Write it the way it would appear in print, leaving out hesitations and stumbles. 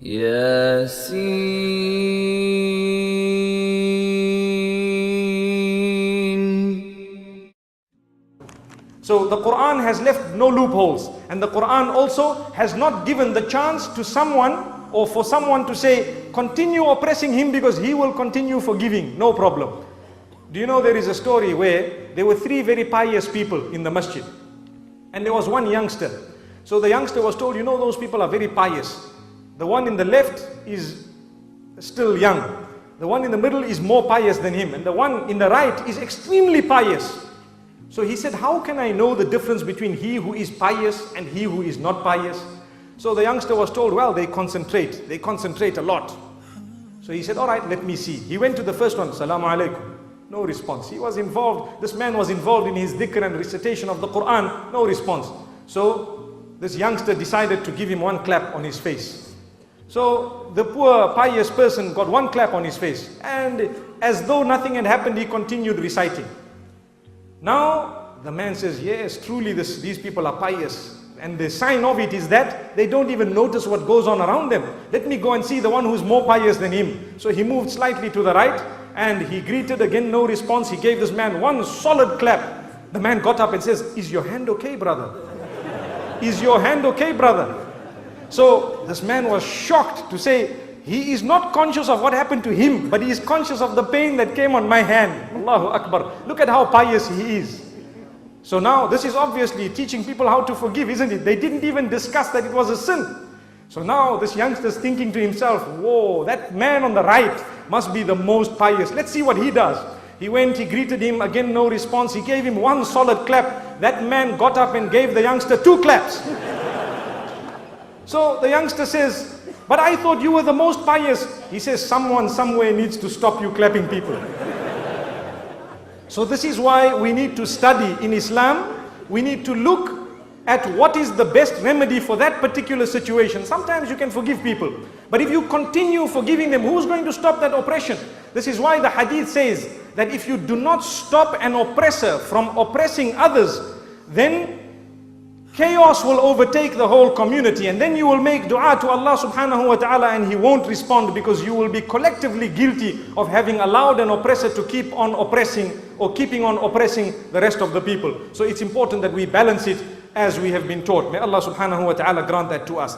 Yasin. So the Quran has left no loopholes, and the Quran also has not given the chance to someone or for someone to say, continue oppressing him because he will continue forgiving, no problem. Do you know there is a story where there were three very pious people in the masjid, and there was one youngster. So the youngster was told, you know, those people are very pious. The one in the left is still young. The one in the middle is more pious than him, and the one in the right is extremely pious. So he said, how can I know the difference between he who is pious and he who is not pious? So the youngster was told, well, they concentrate a lot. So he said, all right, let me see. He went to the first one, Salaam alaikum. No response. He was involved, this man was involved in his dhikr and recitation of the Quran, no response. So this youngster decided to give him one clap on his face. So the poor pious person got one clap on his face, and as though nothing had happened, he continued reciting. Now the man says, yes, truly these people are pious, and the sign of it is that they don't even notice what goes on around them. Let me go and see the one who's more pious than him. So he moved slightly to the right, and he greeted again, no response. He gave this man one solid clap. The man got up and says, is your hand okay, brother? Is your hand okay, brother? So this man was shocked to say, he is not conscious of what happened to him, but he is conscious of the pain that came on my hand. Allahu Akbar. Look at how pious he is. So now this is obviously teaching people how to forgive, isn't it? They didn't even discuss that it was a sin. So now this youngster is thinking to himself, whoa, that man on the right must be the most pious. Let's see what he does. He went, he greeted him, again no response. He gave him one solid clap. That man got up and gave the youngster two claps. So the youngster says, but I thought you were the most pious. He says, someone somewhere needs to stop you clapping people. So this is why we need to study in Islam. We need to look at what is the best remedy for that particular situation. Sometimes you can forgive people, but if you continue forgiving them, who's going to stop that oppression? This is why the hadith says that if you do not stop an oppressor from oppressing others, then chaos will overtake the whole community, and then you will make dua to Allah subhanahu wa ta'ala and He won't respond, because you will be collectively guilty of having allowed an oppressor to keep on oppressing or keeping on oppressing the rest of the people. So it's important that we balance it as we have been taught. May Allah subhanahu wa ta'ala grant that to us.